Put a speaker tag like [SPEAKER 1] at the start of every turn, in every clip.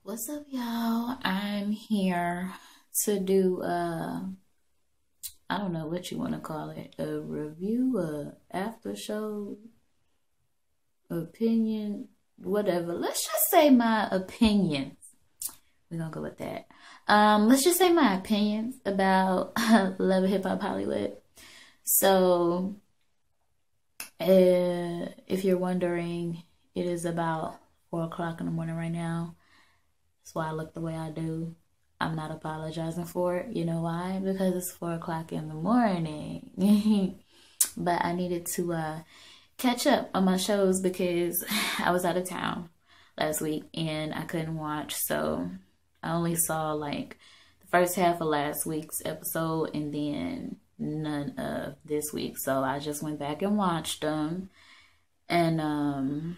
[SPEAKER 1] What's up, y'all? I'm here to do I don't know what you want to call it, a review, after show, opinion, whatever. Let's just say my opinions. We're gonna go with that. Let's just say my opinions about LHH Hollywood. So, if you're wondering, it is about 4 o'clock in the morning right now. That's why I look the way I do. I'm not apologizing for it. You know why? Because it's 4 o'clock in the morning. But I needed to catch up on my shows because I was out of town last week and I couldn't watch. So I only saw like the first half of last week's episode and then none of this week. So I just went back and watched them. And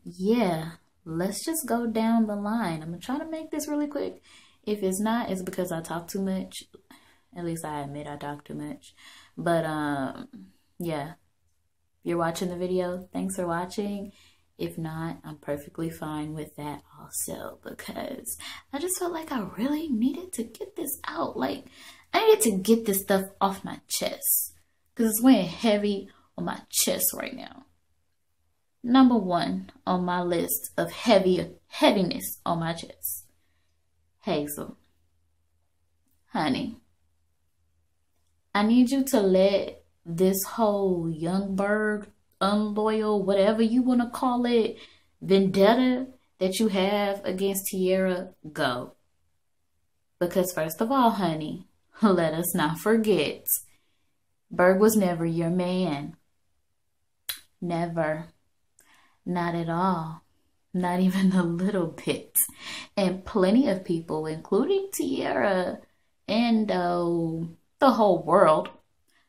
[SPEAKER 1] yeah. Let's just go down the line. I'm going to try to make this really quick. If it's not, it's because I talk too much. At least I admit I talk too much. But, yeah. If you're watching the video, thanks for watching. If not, I'm perfectly fine with that also. Because I just felt like I really needed to get this out. Like, I needed to get this stuff off my chest. Because it's weighing heavy on my chest right now. Number 1 on my list of heaviness on my chest. Hazel. Honey. I need you to let this whole Youngberg, unloyal, whatever you want to call it, vendetta that you have against Tierra go. Because first of all, honey, let us not forget, Berg was never your man. Never. Not at all. Not even a little bit. And plenty of people, including Tierra and the whole world,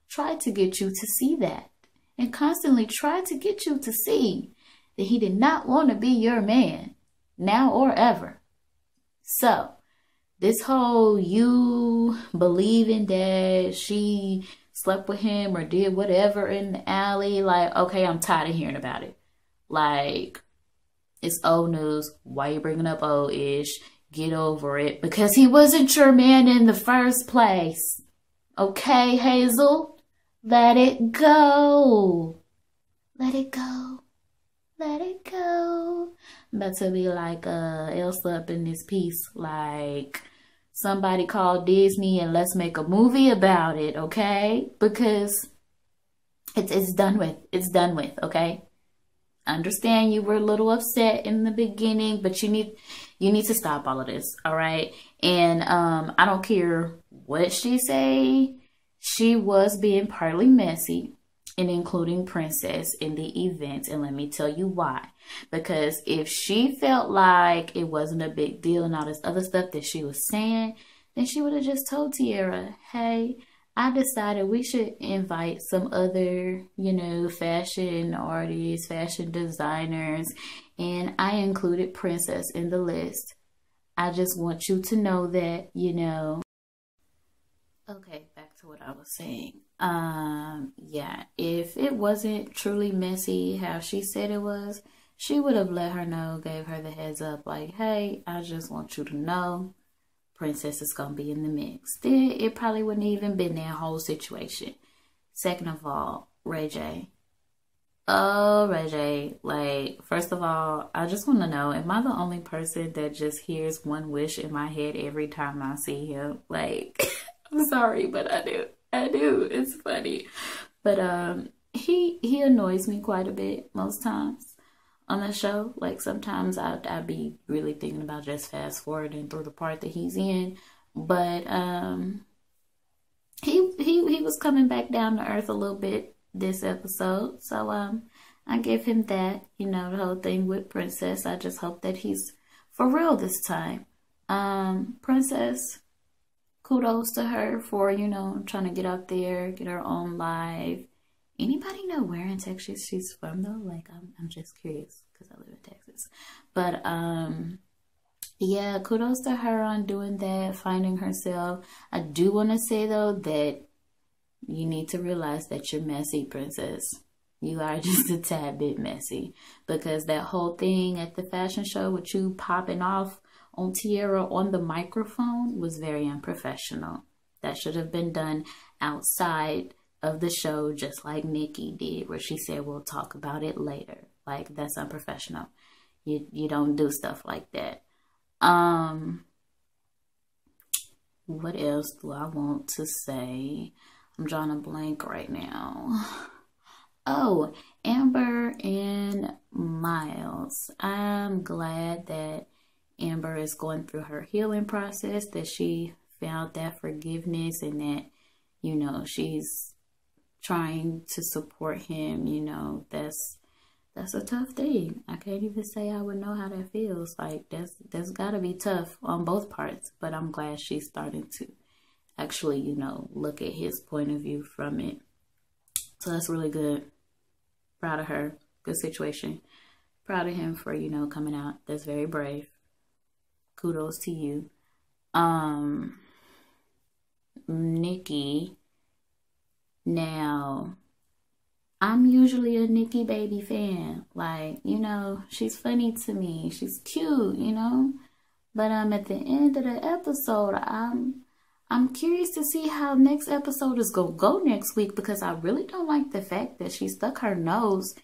[SPEAKER 1] tried to get you to see that. And constantly tried to get you to see that he did not want to be your man. Now or ever. So, this whole you believing that she slept with him or did whatever in the alley, like, okay, I'm tired of hearing about it. Like, it's old news. Why you bringing up old-ish? Get over it. Because he wasn't your man in the first place. Okay, Hazel? Let it go. Let it go. Let it go. I'm about to be like Elsa up in this piece. Like, somebody call Disney and let's make a movie about it, okay? Because it's done with. It's done with, okay? I understand you were a little upset in the beginning, but you need to stop all of this, all right? And I don't care what she say. She was being partly messy and including Princess in the event, and let me tell you why. Because if she felt like it wasn't a big deal and all this other stuff that she was saying, then she would have just told Tierra, hey, I decided we should invite some other, fashion artists, fashion designers, and I included Princess in the list. I just want you to know that, Okay, back to what I was saying. Yeah, if it wasn't truly messy how she said it was, she would have let her know, gave her the heads up, like, hey, I just want you to know. Princess is gonna be in the mix. Then it probably wouldn't even been that whole situation. Second of all, Ray J. Oh, Ray J. Like, first of all, I just want to know, am I the only person that just hears one wish in my head every time I see him? Like, I'm sorry, but I do. I do. It's funny. But he annoys me quite a bit most times on the show. Like, sometimes I'd be really thinking about just fast forwarding through the part that he's in. But he was coming back down to earth a little bit this episode. So I give him that, the whole thing with Princess. I just hope that he's for real this time. Princess, kudos to her for, trying to get out there, get her own life. Anybody know where in Texas she's from, though? Like, I'm just curious because I live in Texas. But, yeah, kudos to her on doing that, finding herself. I do want to say, though, that you need to realize that you're messy, Princess. You are just a tad bit messy, because that whole thing at the fashion show with you popping off on Tierra on the microphone was very unprofessional. That should have been done outside of the show, just like Nikki did, where she said, we'll talk about it later. Like, that's unprofessional. You don't do stuff like that. What else do I want to say? I'm drawing a blank right now. Oh, Amber and Miles. I'm glad that Amber is going through her healing process, that she found that forgiveness, and that, you know, she's trying to support him. You know, that's a tough thing. I can't even say I would know how that feels. Like, that's gotta be tough on both parts. But I'm glad she's starting to actually, you know, look at his point of view from it. So that's really good. Proud of her. Good situation. Proud of him for, you know, coming out. That's very brave. Kudos to you. Nikki. Now, I'm usually a Nikki baby fan. Like, you know, she's funny to me. She's cute, you know. But at the end of the episode, I'm curious to see how next episode is gonna go next week, because I really don't like the fact that she stuck her nose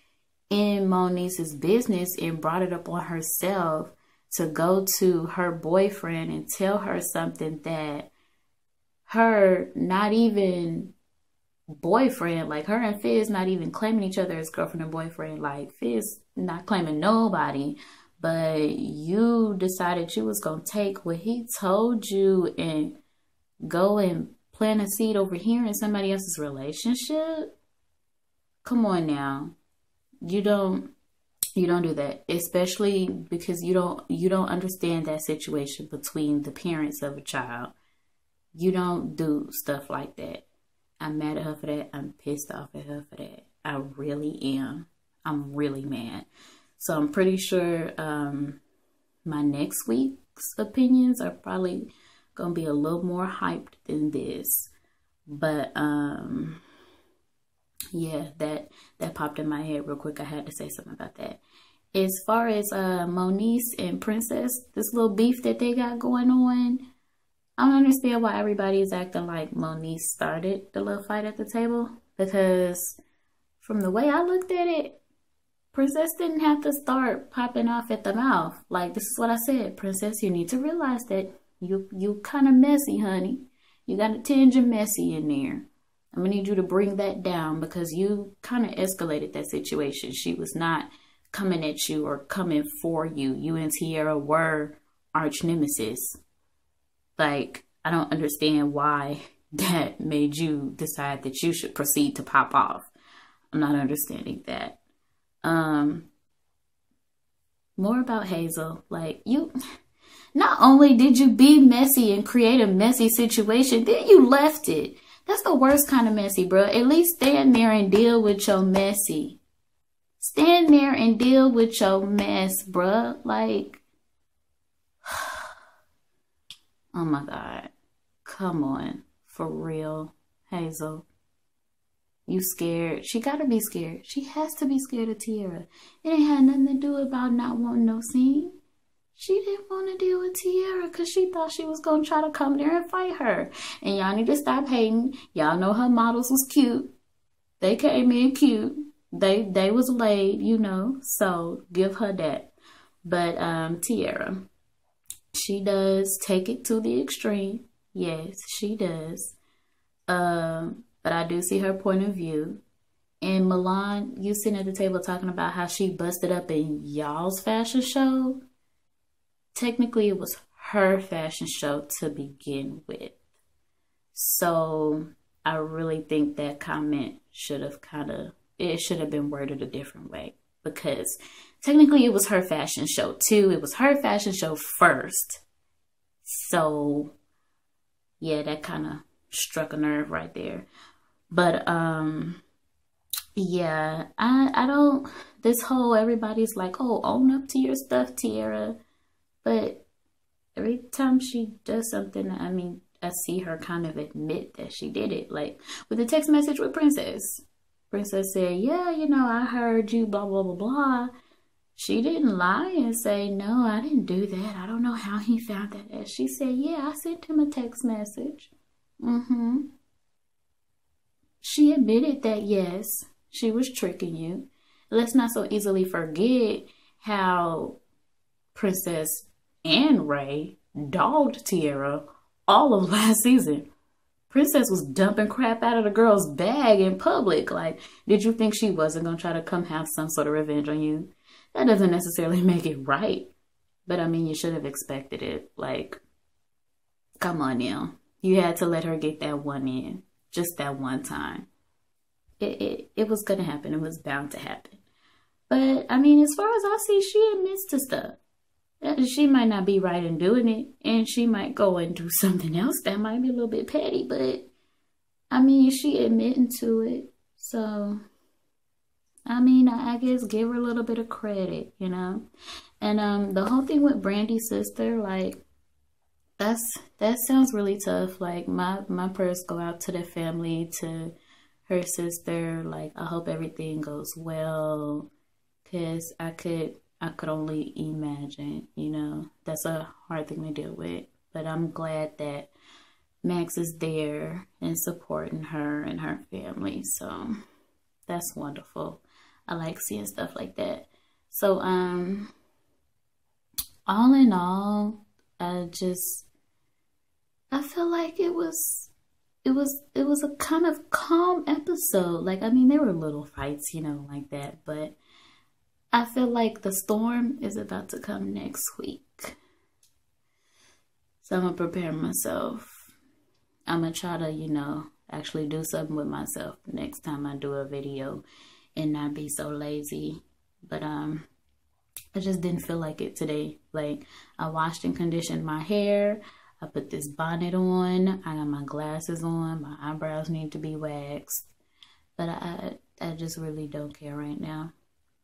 [SPEAKER 1] in Moniece's business and brought it up on herself to go to her boyfriend and tell her something that her not even boyfriend, like her and Fizz not even claiming each other as girlfriend and boyfriend, like Fizz not claiming nobody, but you decided you was gonna take what he told you and go and plant a seed over here in somebody else's relationship. Come on now. You don't do that, especially because you don't understand that situation between the parents of a child. You don't do stuff like that. I'm mad at her for that. I'm pissed off at her for that. I really am. I'm really mad. So I'm pretty sure my next week's opinions are probably gonna be a little more hyped than this. But yeah, that popped in my head real quick. I had to say something about that. As far as Moniece and Princess, this little beef that they got going on, I don't understand why everybody is acting like Moniece started the little fight at the table, because from the way I looked at it, Princess didn't have to start popping off at the mouth. Like, this is what I said. Princess, you need to realize that you kind of messy, honey. You got a tinge of messy in there. I'm going to need you to bring that down, because you kind of escalated that situation. She was not coming at you or coming for you. You and Tierra were arch nemesis. Like, I don't understand why that made you decide that you should proceed to pop off. I'm not understanding that. More about Hazel. Like, you, not only did you be messy and create a messy situation, then you left it. That's the worst kind of messy, bro. At least stand there and deal with your messy. Stand there and deal with your mess, bruh. Like, oh my God. Come on. For real. Hazel. You scared. She gotta be scared. She has to be scared of Tierra. It ain't had nothing to do about not wanting no scene. She didn't want to deal with Tierra because she thought she was going to try to come there and fight her. And y'all need to stop hating. Y'all know her models was cute. They came in cute. They was laid, you know. So give her that. But Tierra, she does take it to the extreme. Yes, she does. But I do see her point of view. And Milan, you sitting at the table talking about how she busted up in y'all's fashion show. Technically, it was her fashion show to begin with. So I really think that comment should have been worded a different way. Because technically it was her fashion show too. It was her fashion show first. So yeah, that kind of struck a nerve right there. But yeah, I don't, this whole everybody's like, oh, own up to your stuff, Tierra. But every time she does something, I mean, I see her kind of admit that she did it. Like with the text message with Princess. Princess said, yeah, you know, I heard you, blah, blah, blah, blah. She didn't lie and say, no, I didn't do that. I don't know how he found that out. She said, yeah, I sent him a text message. She admitted that, yes, she was tricking you. Let's not so easily forget how Princess and Ray dogged Tiara all of last season. Princess was dumping crap out of the girl's bag in public. Like, did you think she wasn't going to try to come have some sort of revenge on you? That doesn't necessarily make it right. But I mean, you should have expected it. Like, come on now. You had to let her get that one in. Just that one time. It was going to happen. It was bound to happen. But, I mean, as far as I see, she admits to stuff. She might not be right in doing it. And she might go and do something else that might be a little bit petty. But, I mean, she admitting to it. So, I mean, I guess give her a little bit of credit, you know. And the whole thing with Brandy's sister, like, that sounds really tough. Like, my prayers go out to the family, to her sister. Like, I hope everything goes well. Because I could only imagine, you know. That's a hard thing to deal with. But I'm glad that Max is there and supporting her and her family. So, that's wonderful. I like seeing stuff like that. So, all in all, I feel like it was a kind of calm episode. Like, I mean, there were little fights, you know, like that, but I feel like the storm is about to come next week. So I'm gonna prepare myself. I'm gonna try to, you know, actually do something with myself next time I do a video and not be so lazy. But I just didn't feel like it today. Like, I washed and conditioned my hair. I put this bonnet on. I got my glasses on. My eyebrows need to be waxed. But I just really don't care right now.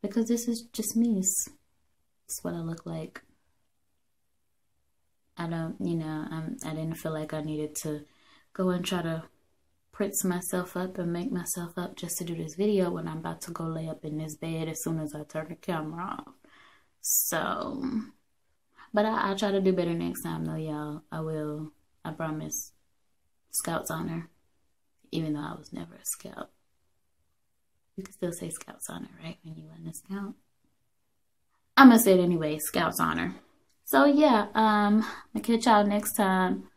[SPEAKER 1] Because this is just me. It's what I look like. I don't, you know, I didn't feel like I needed to go and try to prince myself up and make myself up just to do this video when I'm about to go lay up in this bed as soon as I turn the camera off. So, but I'll try to do better next time though, y'all. I will. I promise. Scout's honor. Even though I was never a scout. You can still say Scout's honor, right? When you want a scout. I'm going to say it anyway. Scout's honor. So, yeah. I'll catch y'all next time.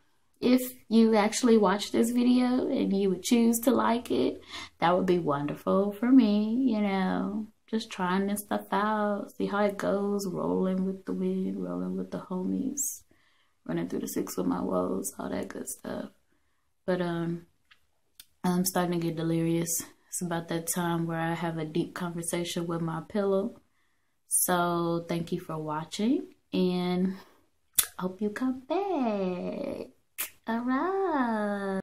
[SPEAKER 1] If you actually watch this video and you would choose to like it, that would be wonderful for me, you know. Just trying this stuff out. See how it goes. Rolling with the wind. Rolling with the homies. Running through the six with my woes. All that good stuff. But, I'm starting to get delirious. It's about that time where I have a deep conversation with my pillow. So thank you for watching and hope you come back. All right.